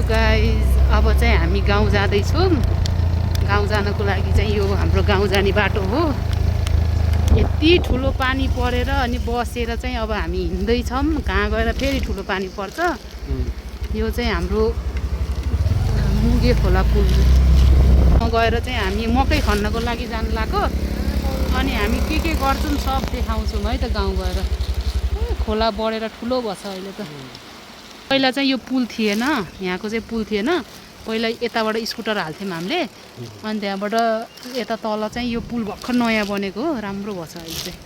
Guys अब चाहिँ हामी गाउँ जाँदैछौँ। गाउँ जानको लागि चाहिँ यो हाम्रो गाउँ जाने बाटो हो। यति ठुलो पानी परेर अनि बसेर चाहिँ अब हामी हिँड्दैछौँ। कहाँ गएर फेरि ठुलो पानी पर्छ। यो चाहिँ हाम्रो मुगे खोला पुल गएर चाहिँ हामी मकै खन्नको लागि जानु लाग्यो। अनि हामी के गर्छौँ सब देखाउँछौँ है त। गाउँ गएर खोला बढेर ठुलो भएछ अहिले त। पहिला चाहिँ यो पुल थिएन, यहाँको चाहिँ पुल थिएन। पहिला यताबाट स्कुटर हाल्थ्यौँ हामीले। अनि त्यहाँबाट यता तल चाहिँ यो पुल भर्खर नयाँ बनेको हो। राम्रो भएछ अहिले चाहिँ।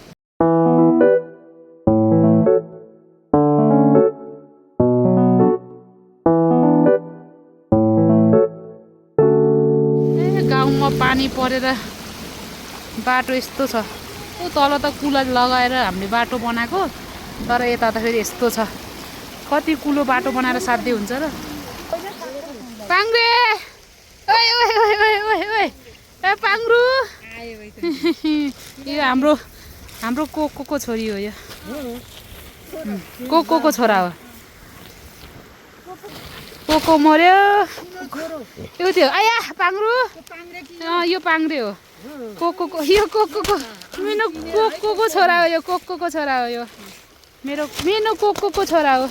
गाउँमा पानी परेर बाटो यस्तो छ। तल त कुला लगाएर हामीले बाटो बनाएको, तर यता त फेरि यस्तो छ। कति कुलो बाटो बनाएर साध्य हुन्छ र। पाङ्रे ओइ ओइ ओइ ओइ ओइ ओइ ए पाङ्रु यो हाम्रो कोको छोरी हो। यो कोको छोरा हो। कोको मर्यो। यो थियो आया पाङ्रु। यो पाङ्रे हो। कोको यो कोको मेरो कोको छोरा हो। यो कोको छोरा हो। यो मेरो कोको छोरा हो।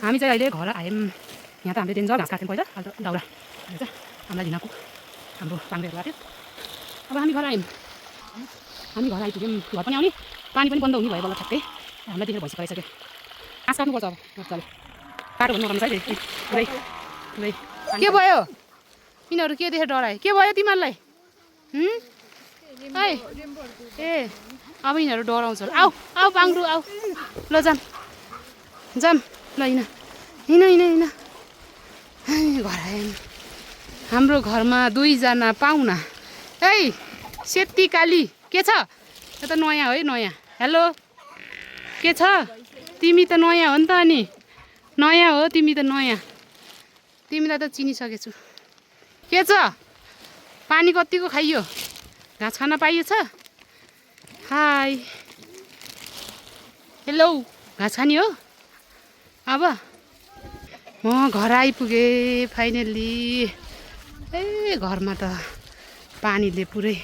हामी चाहिँ अहिले घर आयौँ। यहाँ त हामीले डेन्जर घाँस काट्यौँ पहिला। अहिले त दाउरा हामीलाई लिनको हाम्रो पाङ्रेहरू आएको थियो। अब हामी घर आयौँ। हामी घर आइपुग्यौँ। घर पनि आउने पानी पनि बन्द हुने भयो बल्ल ठ्याक्कै। हामीलाई देखेर भइसक्यो आइसक्यो। घाँस काट्नुपर्छ अब मजाले। बाटो पनि नराम्रो छ है पुरै। के भयो यिनीहरू के देखेर डरायो? के भयो तिमीहरूलाई? है ए अब यिनीहरू डराउँछ। आऊ आऊ पाङ्रु आऊ। ल जाम ल हिँड घर आयौँ। हाम्रो घरमा दुईजना पाहुना। है सेती काली के छ? यो त नयाँ हो है नयाँ। हेलो के छ? तिमी त नयाँ हो नि त। अनि नयाँ हो तिमी त नयाँ। तिमीलाई त चिनिसकेछु। के छ? पानी कतिको खाइयो? घाँस खान पाइएछ? हाई हेलो घाँस खाने हो? अब म घर आइपुगेँ फाइनल्ली। ए घरमा त पानीले पुरै।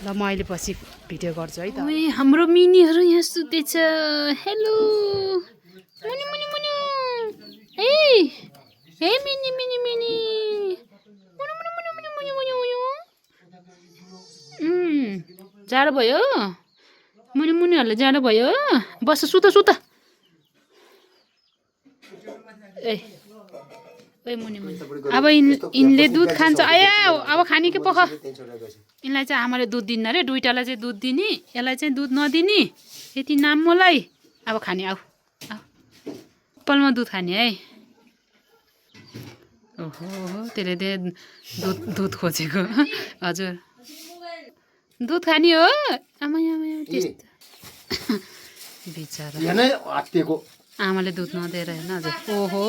ल म अहिले पछि भिडियो गर्छु है त। हाम्रो मिनीहरू यहाँ सुतेछ। हेलो मुनि मुनि मुनि ए मिनी मिनी मिनी जाडो भयो? मुनि मुनिहरूलाई जाडो भयो? बस सुत ए मुनि अब यिनले दुध खान्छ। आया अब खाने के पख। यिनलाई चाहिँ आमाले दुध दिन्न अरे। दुइटालाई चाहिँ दुध दिने, यसलाई चाहिँ दुध नदिने। यति नाम मलाई। अब खाने आऊ पलमा दुध खाने है। ओहो त्यसले दुध खोजेको। हजुर दुध खाने हो? आमा त्यस्तो बिचरा आमाले दुध नदिएर होइन हजुर। ओहो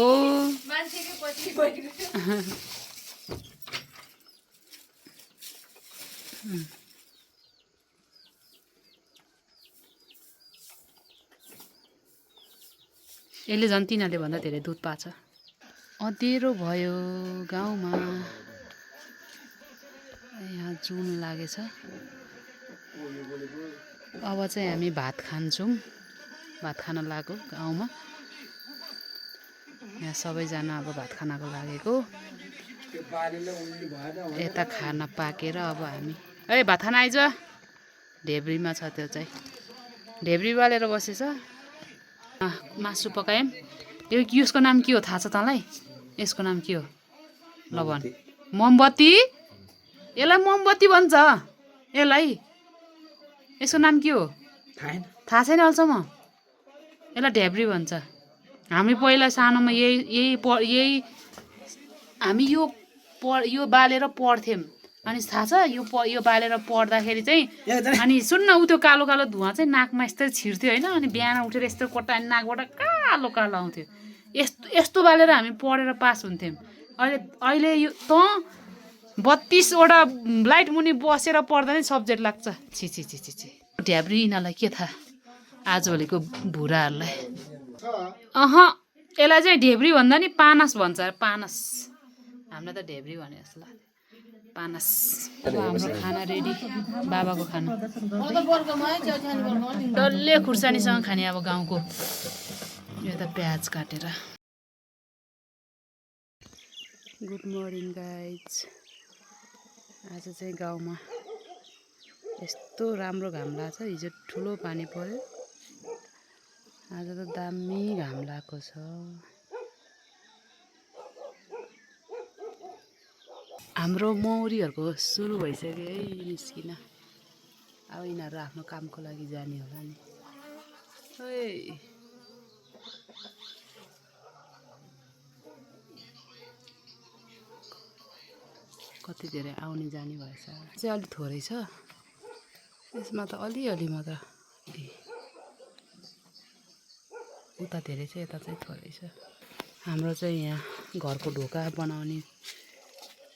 यसले झन् तिनीहरूले भन्दा धेरै दुध पाछ। अँध्यारो भयो गाउँमा। यहाँ जुन लागेछ। अब चाहिँ हामी भात खान्छौँ। भात खान लाग्यो गाउँमा। यहाँ सबैजना अब भात खानको लागेको। यता खाना पाकेर अब हामी भात खान आइज। ढेब्रीमा छ त्यो चाहिँ। ढेब्री बालेर बसेछ। मासु पकायौँ। यसको नाम के हो थाहा छ तँलाई? यसको नाम के हो? ल भन। मोमबत्ती। यसलाई मोमबत्ती भन्छ। यसलाई यसको नाम के हो थाहा छैन अहिलेसम्म। यसलाई ढेब्री भन्छ। हामी पहिला सानोमा यही हामी यो बालेर पढ्थ्यौँ। अनि थाहा छ यो बालेर पढ्दाखेरि चाहिँ अनि सुन्न उ त्यो कालो कालो धुवा चाहिँ नाकमा यस्तै छिर्थ्यो होइन। अनि बिहान उठेर यस्तो कोट्टा नाकबाट कालो कालो आउँथ्यो। यस्तो बालेर हामी पढेर पास हुन्थ्यौँ। अहिले यो त 32वटा लाइट मुनि बसेर पढ्दा नै सब्जेक्ट लाग्छ। छि ढ्याब्री यिनीहरूलाई के थाहा आजभोलिको भुराहरूलाई। यसलाई चाहिँ ढेब्री भन्दा नि पानस भन्छ पानस हामीलाई त ढेब्री भने जस्तो लाग्छ पानस अब हाम्रो खाना रेडी बाबाको खाना डल्ले खुर्सानीसँग खाने अब गाउँको यो त प्याज काटेर गुड मर्निङ गाइज आज चाहिँ गाउँमा यस्तो राम्रो घाम लाग्छ हिजो ठुलो पानी पर्यो आज त दामी घाम लागेको छ हाम्रो मौरीहरूको सुरु भइसक्यो है निस्किन अब यिनीहरू आफ्नो कामको लागि जाने होला नि ओइ कति धेरै आउने जाने भएछ चाहिँ अलिक थोरै छ यसमा त अलिअलि मात्र उता धेरै छ यता चाहिँ थोरै छ हाम्रो चाहिँ यहाँ घरको ढोका बनाउने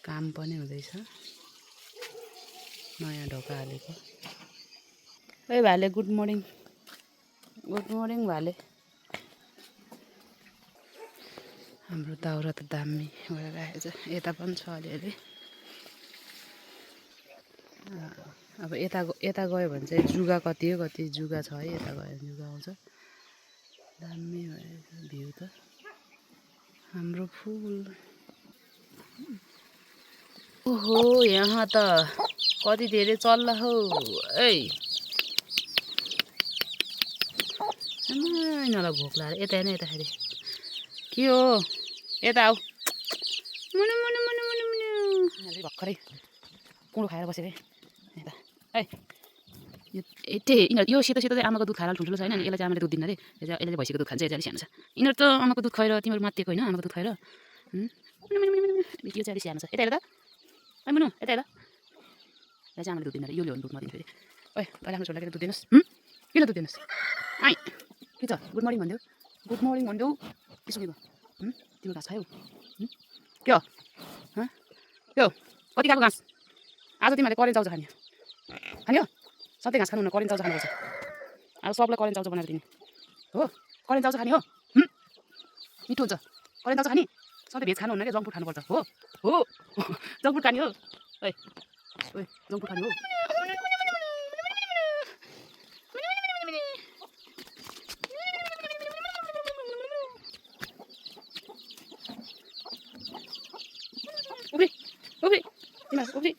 काम पनि हुँदैछ नयाँ ढोका हालेको ओइ भाले गुड मर्निङ भाले हाम्रो दाउरा त दामी भएर राखेको छ यता पनि छ अलिअलि अब यता गयो भने चाहिँ जुगा कति हो कति जुगा छ है यता गयो भने जुगा आउँछ दामी भएछ भ्यू त हाम्रो फुल ओहो यहाँ त कति धेरै चल्ला हौ ए यिनीहरूलाई भोक लाग्यो यता हेर्नु यताखेरि के हो यता आऊ मुनु मुनु मुनु मुनु मुनु भर्खरै कुँडो खाएर बसेको यता है यो सेतो सेतो चाहिँ आमाको दुध खाएर ठुल्ठुलो छ होइन अनि यसलाई चाहिँ आमाले दुध दिन्न अरे यसले भैँसीको दुध खान्छ यसले सानो छ यिनीहरू त आमाको दुध खुवाएर तिमीहरू मात्तिएको होइन आमाको दुध खुवाएर यो चाहिँ अलिक सानो छ यता हेर त है मुनु यता हेर यसलाई चाहिँ आमाले दुध दिन्न अरे यो ल्याउनु दुध नदिनु फेरि ओइ तैँले आफ्नो छोरीलाई दुध दिनुहोस् किन दुध दिनुहोस् आइ के छ गुड मर्निङ भनिदेऊ के सुनेको तिम्रो घाँस खायौ के हो के हो कति खाएको घाँस आज तिमीहरूले करेन्ट चाउचा खाने हो सधैँ घाँस खानु हुन करेन्ट चाउचा खानुपर्छ अब सबलाई करेन्ट चाउचा बनाएर दिने हो करेन्ट चाउचा खाने हो मिठो हुन्छ करेन्ट चाउचा खाने सधैँ भेज खानु हुन्न क्या जङ्क फुड खानुपर्छ हो जङ्क फुड खाने हो ओइ जङ्क फुड खाने हो उफ्री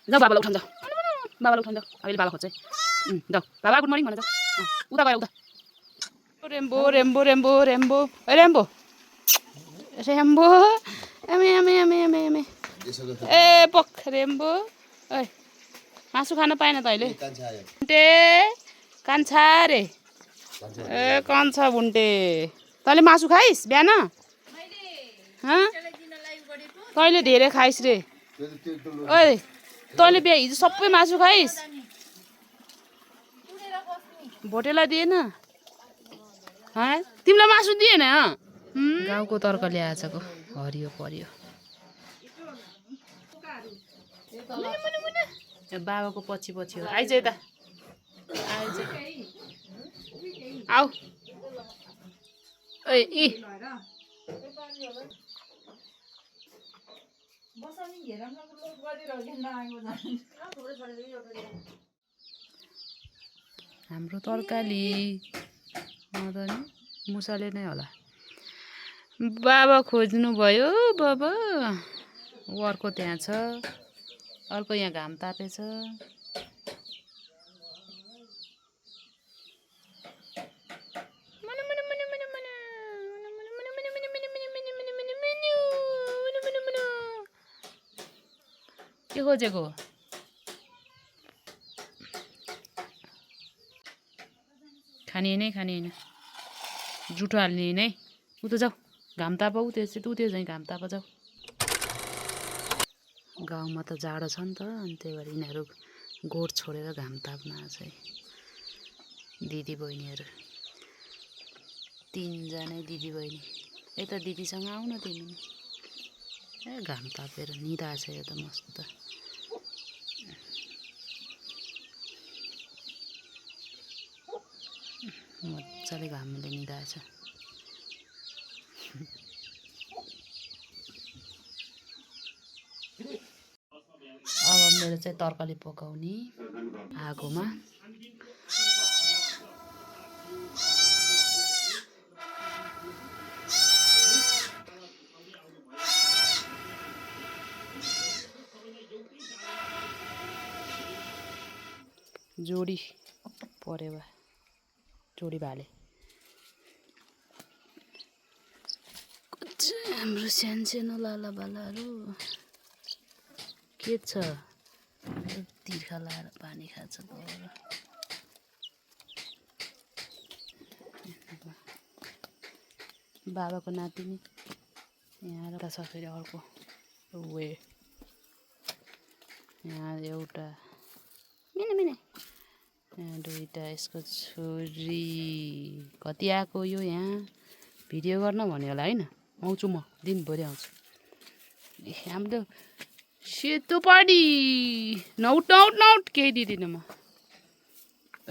जाऊ बाबालाई उठाउँ जाऊ अहिले बाबा खोज्छ जाऊ बाबा गुड मर्निङ भन जाऊ उता गएर उता rainbow rainbow rainbow rainbow rainbow rainbow एमे एमे एमे एमे एमे ए पख रेम्बो ओइ मासु खान पाएन त अहिले बुन्टे कान्छा रे ए कान्छा बुन्टे तैँले मासु खाइस् बिहान तैँले धेरै खाइस् रे ओइ तैँले हिजो सबै मासु खाइस् भोटेलाई दिएन तिमीलाई मासु दिएन गाउँको तर्कले आजको हरियो परियो बाबाको पछि पछि हो आइज यता आइज आऊ ओइ हाम्रो तरकारी मदन मुसाले नै होला बाबा खोज्नु भयो बाबा अर्को त्यहाँ छ अर्को यहाँ घाम तापेछ के खोजेको खाने होइन जुठो हाल्ने नै उता जाऊ घाम ताप उ त्यो चाहिँ घाम ताप जाऊ गाउँमा त जाडो छ नि त अनि त्यही भएर यिनीहरू गोठ छोडेर घाम ताप्न आएको छ दिदी बहिनीहरू 3 जना दिदी बहिनी यता दिदीसँग आउन तिमी ए घाम तापेर निदा छ यो त मस्त मजा मजाले घामले निदाएछ। अब मेरो चाहिँ तरकारी पकाउने आगोमा। जोडी परेवा जोडी भाले हाम्रो सानो लाला बालाहरू के छ तिर्खा लाएर पानी खान्छ। बाबाको नातिनी यहाँ एउटा छ, फेरि अर्को वे यहाँ एउटा मिने यहाँ दुईटा यसको छोरी। कति आएको यो यहाँ भिडियो गर्न भन्यो होला होइन। आउँछु म दिनभरि आउँछु। हाम्रो सेतो पाडी नौट नौट नौट केही दिँदिनँ म।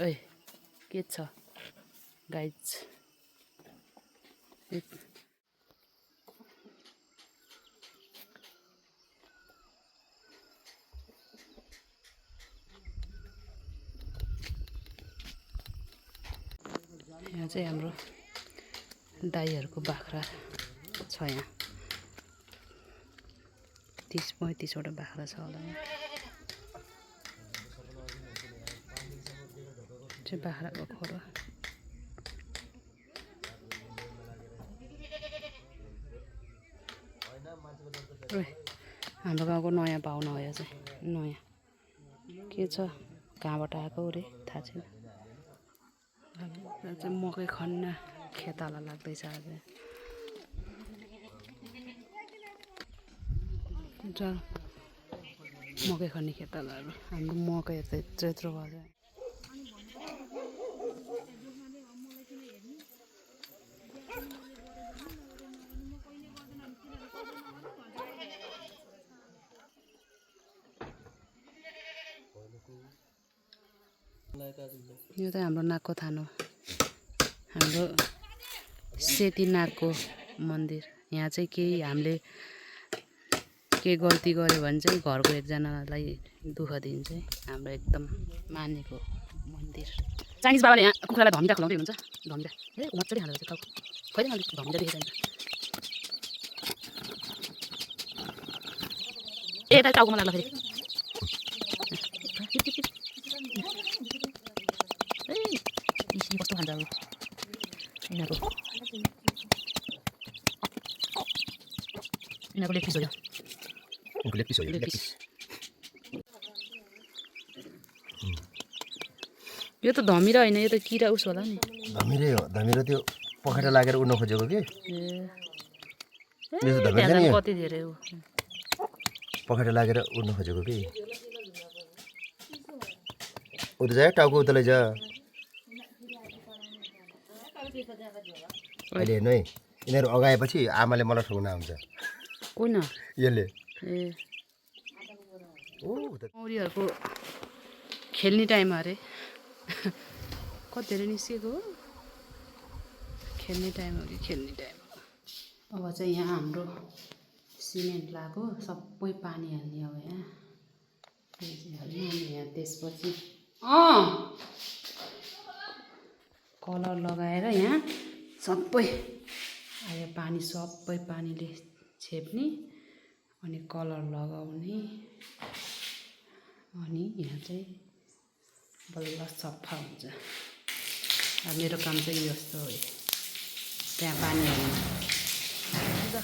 ए के छ गाइज यहाँ चाहिँ हाम्रो दाइहरूको बाख्रा छ। यहाँ 30-35 बाख्रा छ होला। यहाँ चाहिँ बाख्राको खोरो। हाम्रो गाउँको नयाँ पाहुना हो यो चाहिँ। नयाँ के छ कहाँबाट आएको रे थाहा छैन। चाहिँ मकै खन्न खेताला लाग्दैछ आज। मकै खन्ने खेतालाहरू हाम्रो मकै त्यत्रो भयो। यो चाहिँ हाम्रो नागको थान हो। हाम्रो सेती नागको मन्दिर। यहाँ चाहिँ केही हामीले के गल्ती गर्यो भने चाहिँ घरको एकजनालाई दुःख दिन्छ। हाम्रो एकदम मानेको मन्दिर। चाइनिज बाबाले यहाँ कुखुरालाई धमिरा खुलाउँदै हुनुहुन्छ। धमिरा ए मजाले हालेर चाहिँ कहिले मैले धमिरा देखेको छैन। यता टाउकोमा लाग्ला फेरि कस्तो खान्छ अब यिनीहरूको लेग पिस हो। यो त धमिरा होइन, यो त किरा उस होला नि। धमिरै हो। धमिरा त्यो पखेटा लागेर उड्न खोजेको कि कति धेरै हो। पखेटा लागेर उड्न खोजेको कि उता जा टाउको उता लैजा। अहिले हेर्नु है यिनीहरू अगाएपछि आमाले मलाई ठोक्न आउँछ। कुन यसले ए मौरीहरूको खेल्ने टाइम अरे कति धेरै निस्केको हो। खेल्ने टाइम हो कि खेल्ने टाइम हो। अब चाहिँ यहाँ हाम्रो सिमेन्ट लगाएको सबै पानी हाल्ने। अब यहाँ यहाँ त्यसपछि कलर लगाएर यहाँ सबै आयो पानी सबै पानीले छेप्ने अनि कलर लगाउने। अनि यहाँ चाहिँ बल्ल सफा हुन्छ। अब मेरो काम चाहिँ यस्तो हो। त्यहाँ पानी हाल्नु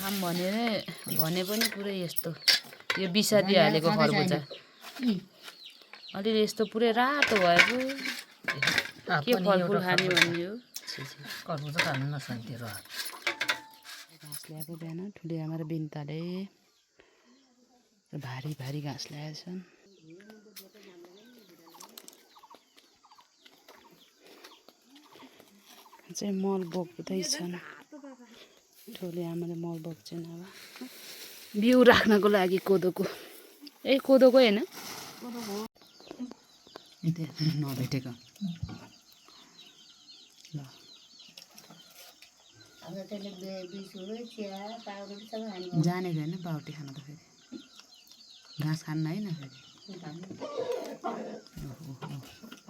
काम भने पनि पुरै यस्तो यो बिसादी हालेको खरबुजा अलिअलि यस्तो पुरै रातो भएको के फलफुल खाने भन्ने हो। खरबुजा खानु नसक्ने र घाँस ल्याएको बिहान ठुली आमा र बिन्ताले भारी भारी घाँस ल्याएका छन्। चाहिँ मल बोक्दैछन्। ठुली आमाले मल बोक्छन्। अब बिउ राख्नको लागि कोदोको ए कोदोको होइन नभेटेको ल जाने छैन बाउटी खान त फेरि घाँस खान्न होइन फेरि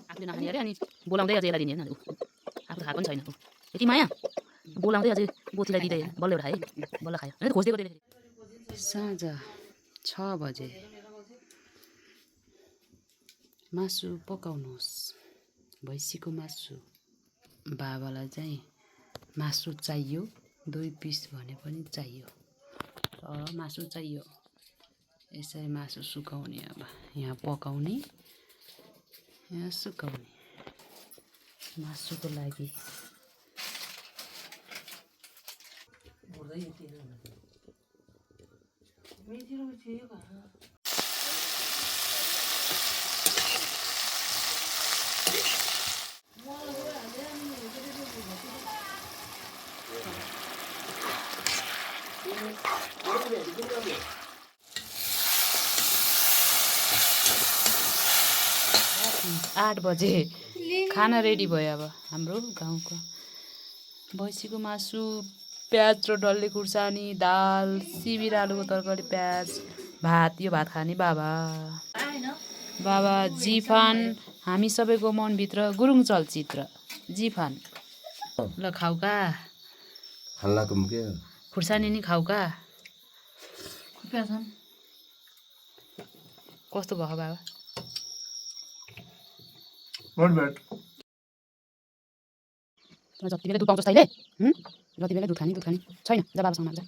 आफूले नखाने अरे अनि बोलाउँदै अझै यसलाई दिने होइन आफू त खाएको पनि छैन यति माया बोलाउँदै अझै बोथीलाई दिँदै बल्ल एउटा खाएँ बल्ल खायो होइन खोज्दै गर्दै साँझ 6 बजे मासु पकाउनुहोस् भैँसीको मासु बाबालाई चाहिँ मासु चाहियो 2 पिस भने पनि चाहियो तर मासु चाहियो यसरी मासु सुकाउने अब यहाँ पकाउने यहाँ सुकाउने मासुको लागि आठ बजे खाना रेडी भयो अब हाम्रो गाउँको भैँसीको मासु प्याज र डल्ले खुर्सानी दाल सिबिर आलुको तरकारी प्याज भात यो भात खाने बाबा जिफान हामी सबैको मनभित्र गुरुङ चलचित्र जिफान ल खाउका हल्लाको मुखे खुर्सानी नि खाउका कस्तो भयो बाबा जति बेला दुध पाउँछस् तैँले जति बेला दुध खाने छैन जा बाबासँग माग्छ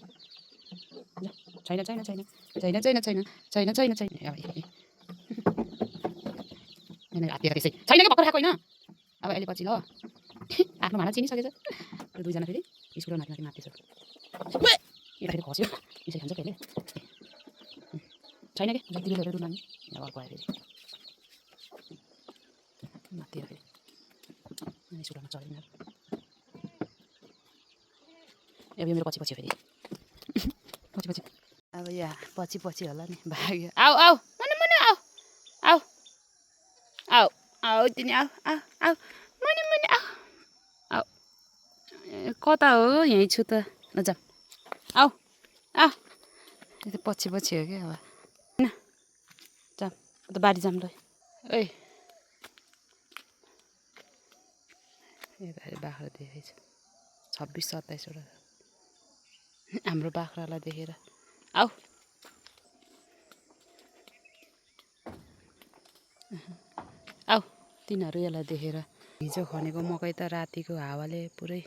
छैन छैन छैन छैन छैन छैन छैन छैन छैन हात दिएर त्यसै छैन कि भर्खर खाएको होइन अब अहिले पछि ल आफ्नो भाँडा चिनिसकेछ र दुईजना फेरि स्कुटर माथि माथि मार्दैछ यता फेरि खस्यो यसै खान्छ फेरि छैन कि जति बेला दुध लाने अर्को आयो फेरि माथि फेरि स्कुटरमा चढ्दैन अब यो मेरो पछि पछि फेरि पछि पछि अब यहाँ पछि पछि होला नि भाग्यो आऊ आऊ मुनि मुनि आऊ आऊ आऊ आऊ तिनी आऊ आऊ आऊ मुनि मुनि आऊ आऊ कता हो यहीँ छु त ल जाऊ आऊ आऊ यो त पछि पछि हो क्या अब होइन जाऊँ त बारी जाऊँ ल ओइ यता बाख्रा देखेछ 26-27 वटा हाम्रो बाख्रालाई देखेर आऊ आऊ तिनीहरू यसलाई देखेर हिजो खनेको मकै त रातिको हावाले पुरै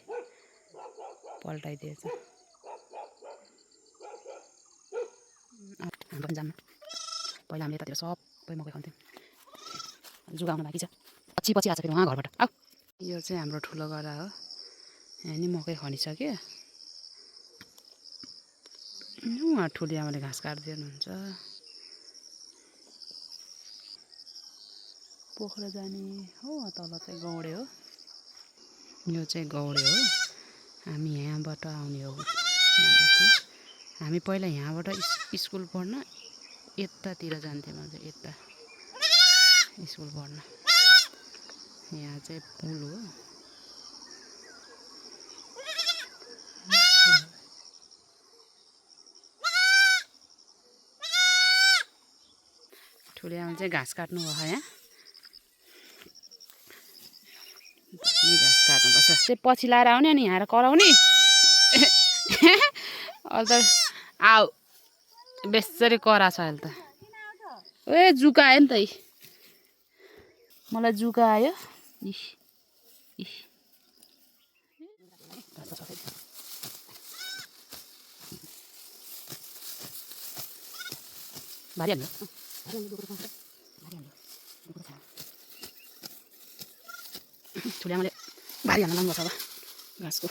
पल्टाइदिएछ हाम्रो पनि जान्न पहिला हामीले यतातिर सबै मकै खान्थ्यौँ जुगाउन बाँकी छ पछि पछि आएको फेरि उहाँ घरबाट आऊ यो चाहिँ हाम्रो ठुलो गरा हो यहाँ नि मकै खनिसक्यो उहाँ ठुली आमाले घाँस काट्दै हुनुहुन्छ पोखरा जाने हो तल चाहिँ गौडे हो यो चाहिँ गौडे हो हामी यहाँबाट आउने हो हामी पहिला यहाँबाट स्कुल पढ्न यतातिर जान्थ्यौँ अझ यता स्कुल पढ्न यहाँ चाहिँ पुल हो ठुले आमा चाहिँ घाँस काट्नु भयो यहाँ घाँस काट्नुपर्छ त्यो पछि लाएर आउने अनि यहाँ कराउने अहिले त आऊ बेसरी करा छ अहिले त ए जुका आयो नि त मलाई जुका आयो इस इस भारी हाल्नु ठुले आमाले भारी हाल्न लानुपर्छ अब घाँसको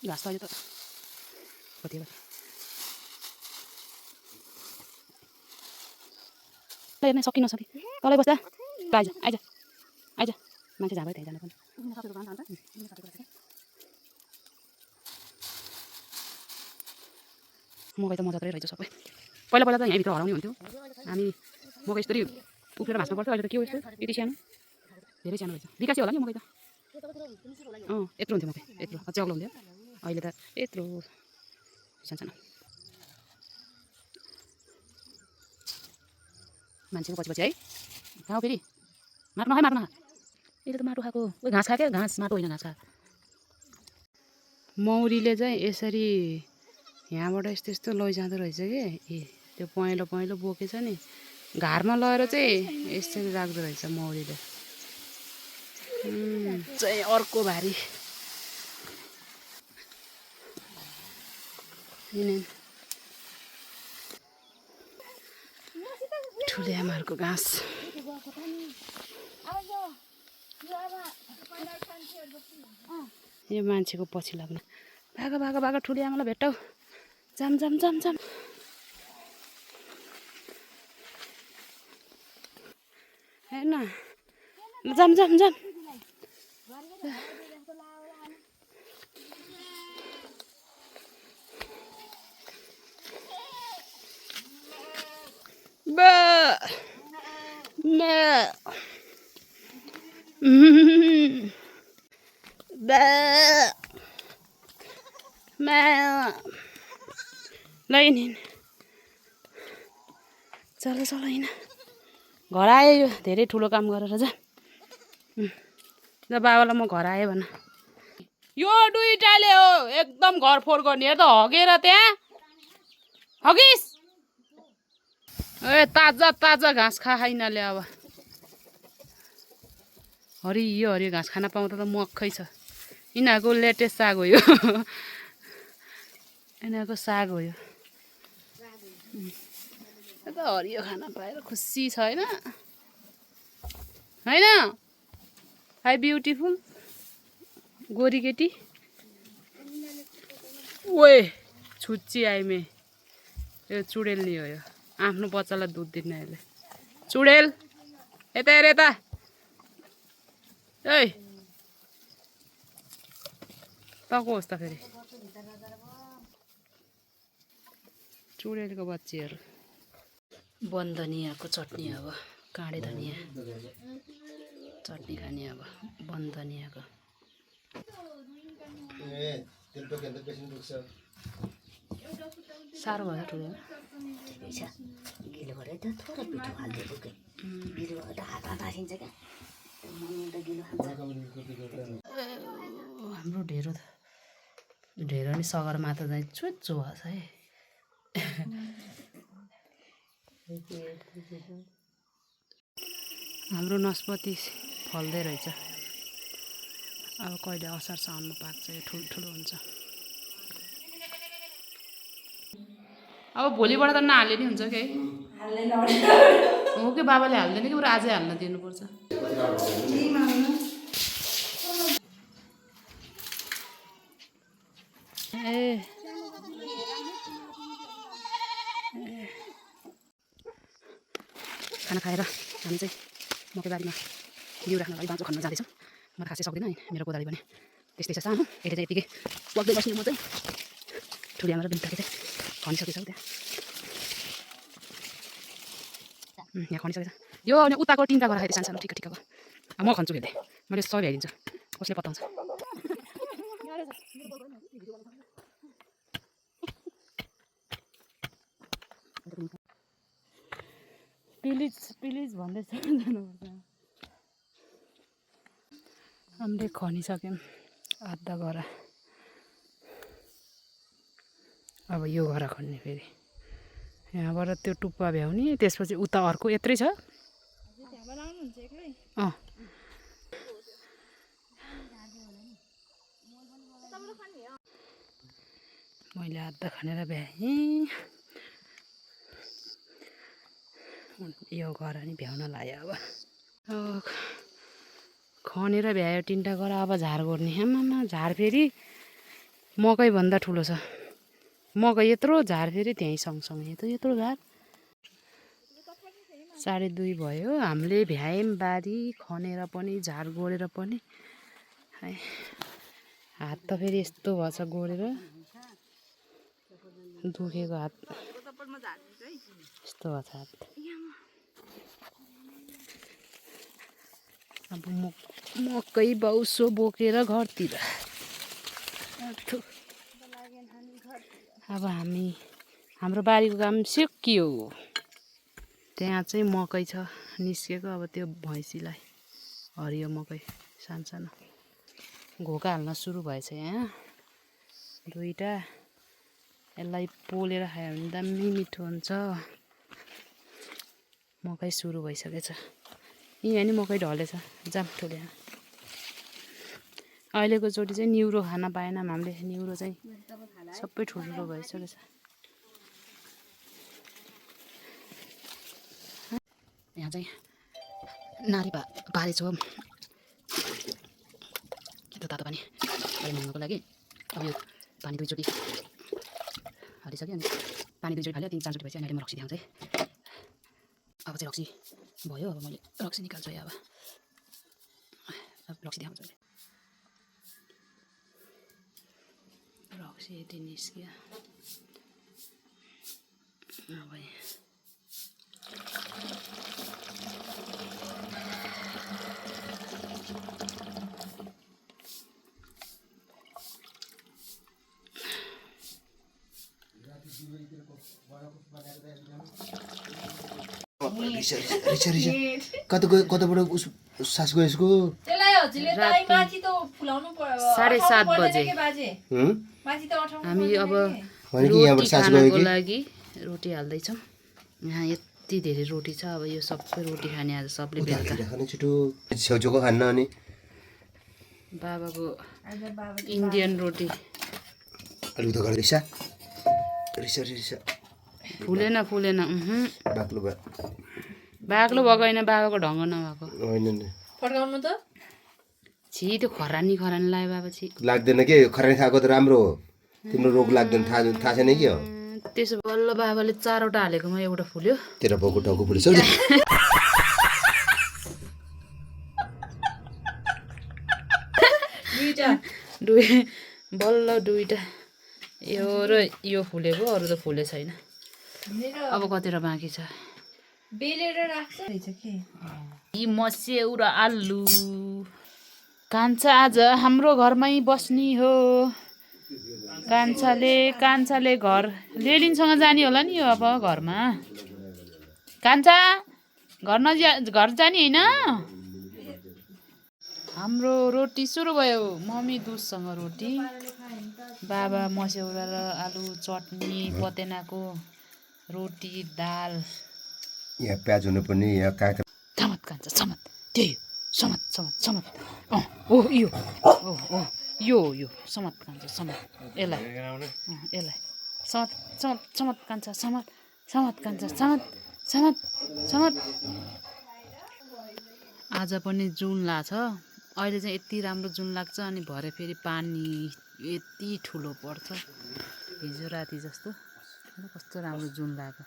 घाँस त अहिले त कति हेर्न सकि नसकि तलै बस्दा आइज आइज आइज मान्छे जहाँ भयो त्यहीँ जानु पनि मकै त मजात्रै रहेछ सबै पहिला पहिला त यहीँभित्र हराउने हुन्थ्यो हामी मकै यस्तरी उफ्रेर भाँच्नु पर्छ अहिले त के हो यस्तो यति सानो धेरै सानो रहेछ विकासे होला नि मकै त यत्रो हुन्थ्यो मकै यत्रो अझै अग्लो हुन्थ्यो अहिले त यत्रो सानो मान्छेको पछि पछि है खाऊ फेरि मार्नु नखा यसले त माटो खाएको ओ घाँस खा क्या घाँस माटो होइन घाँस खा मौरीले चाहिँ यसरी यहाँबाट यस्तो यस्तो लैजाँदो रहेछ कि त्यो पहेँलो पहेँलो बोकेछ नि घारमा लगेर चाहिँ यसरी राख्दो रहेछ मौरीले चाहिँ अर्को भारी ठुले आमाहरूको घाँस यो मान्छेको पछि लाग्न भाग भाग भाग ठुले आमालाई भेट्टाउ जाम जाम जाम जाम हेर्न जाम जाम जाम चल चल होइन घर आयो यो धेरै ठुलो काम गरेर जा बाबालाई म घर आएँ भन यो दुईटाले हो एकदम घर फोहोर गर्ने हेर त हगेर त्यहाँ हगिस ए ताजा ताजा घाँस खाइनाले अब हरियो हरियो घाँस खान पाउँदा त मक्खै छ यिनीहरूको लेटेस्ट साग हो यो यिनीहरूको साग हो यो त हरियो खाना पाएर खुसी छ होइन होइन हाई ब्युटिफुल गोरी केटी ओए छुच्ची आइमे यो चुडेल नि हो यो आफ्नो बच्चालाई दुध दिने अहिले चुडेल यता हेर यता ए तको होस् त फेरि चुडेलको बच्चीहरू वन धनियाँको चटनी अब काँडे धनियाँ चटनी खाने अब वन धनियाँको साह्रो भयो ठुलो गिलो गरेर त थोरै पिठो हालिदिएको के गिलो गरेर त हातमा तासिन्छ क्या मम्मी त गिलो खान्छ हाम्रो ढेँडो नि सगरमा त चाहिँ चुच्चो भएछ है हाम्रो नस्पति फल्दै रहेछ अब कहिले असार साउनमा पाक्छ यो ठुल्ठुलो हुन्छ अब भोलिबाट त नहाले नि हुन्छ कि हो कि बाबाले हाल्दैन कि बरु आजै हाल्न दिनुपर्छ ए खाना खाएर हामी चाहिँ मकै बारीमा बिउ राख्न लागि बाँचो खन्न जाँदैछौँ म खासै सक्दिनँ मेरो कोदाली पनि त्यस्तै छ सानो यसले चाहिँ यतिकै पक्दै बस्ने म चाहिँ ठुली आमा र बिन्ताले चाहिँ खनिसकेछ त्यहाँ यहाँ खनिसकेछ यो अनि उताको तिनवटा घर खाइदिए सानो ठिक ठिकको म खन्छु फेरि मैले सबै भ्याइदिन्छु कसले पत्ताउँछ प्लिज प्लिज भन्दैछ जानुपर्छ हामीले खनिसक्यौँ आधा गरा अब यो गरा खन्ने फेरि यहाँबाट त्यो टुप्पा भ्याउने त्यसपछि उता अर्को यत्रै छ अँ मैले आधा खनेर भ्याएँ यो गरा नि भ्याउन लाग्यो अब खनेर भ्यायो तिनवटा गरा अब झार गर्ने आमामा झार फेरि मकैभन्दा ठुलो छ मकै यत्रो झार फेरि त्यहीँ सँगसँगै यत्रो झार 2.5 भयो हामीले भ्यायौँ बारी खनेर पनि झार गोडेर पनि है हात त फेरि यस्तो भएछ गोडेर दुखेको हात यस्तो भएछ हात अब मकै बाउसो बोकेर घरतिर। अब हाम्रो बारीको काम सिकियो। त्यहाँ चाहिँ मकै छ निस्केको। अब त्यो भैँसीलाई हरियो मकै सानो घोका हाल्न सुरु भएछ यहाँ। दुईटा यसलाई पोलेर खायो भने दामी मिठो हुन्छ। मकै सुरु भइसकेछ। यहाँ नि मकै ढलेछ जाम ठुले। अहिलेको चोटि चाहिँ निउरो खान पाएनौँ हामीले। निउरो चाहिँ सबै ठुल्ठुलो भइसकेछ। यहाँ चाहिँ नारी बारी छ। त्यो तातो पानी नुहाउनको लागि अब यो पानी दुईचोटि हालिसक्यो। अनि पानी दुईचोटि हाल्यो 3-4 चोटि भएपछि अनि म रक्सी देखाउँछु है। अब चाहिँ रक्सी भयो। अब मैले रक्सी निकाल्छु है। अब रक्सी देखाउँछु। रक्सी यति निस्क्यो। अब कताबाट सास गयो यसको? 7:30 बजे हामी अब रोटी खानको लागि रोटी हाल्दैछौँ। यहाँ यति धेरै रोटी छ। अब यो सबै रोटी खाने आज सबले बेलुका। छेउछेउको खान्न। अनि बाबाको इन्डियन रोटी अलिक त गरिसा फुलेन बाक्लो भएको होइन। बाबाको ढङ्ग नभएको होइन नि। फर्काउनु त छि त्यो खरानी लाग्यो बाबा छि। लाग्दैन के खरानी खाएको त राम्रो हो। तिम्रो रोग लाग्दैन थाहा छैन के हो? त्यसो बल्ल बाबाले 4वटा हालेकोमा एउटा फुल्यो। तेरो भएको टाउको फुलिस। बल्ल दुईटा यो र यो फुलेको। अरू त फुले छैन। अब कतिवटा बाँकी छ। बेलेर राख्छ के यी मस्यौ र आलु। कान्छा आज हाम्रो घरमै बस्ने हो। कान्छाले घर लेलिनसँग जाने होला नि यो अब घरमा। कान्छा घर जाने होइन। हाम्रो रोटी सुरु भयो। मम्मी दुधसँग रोटी, बाबा मस्यौरा र आलु चटनी, पतेनाको रोटी, दाल। यहाँ प्याज हुनुपर्ने। यहाँ काँक्रा समत कान्छ समत त्यही समत यो समत कान्छ समत। यसलाई समत कान्छ समत। आज पनि जुन लाग्छ। अहिले चाहिँ यति राम्रो जुन लाग्छ। अनि भरे फेरि पानी यति ठुलो पर्छ। हिजो राति जस्तो कस्तो राम्रो जुन लाग्यो।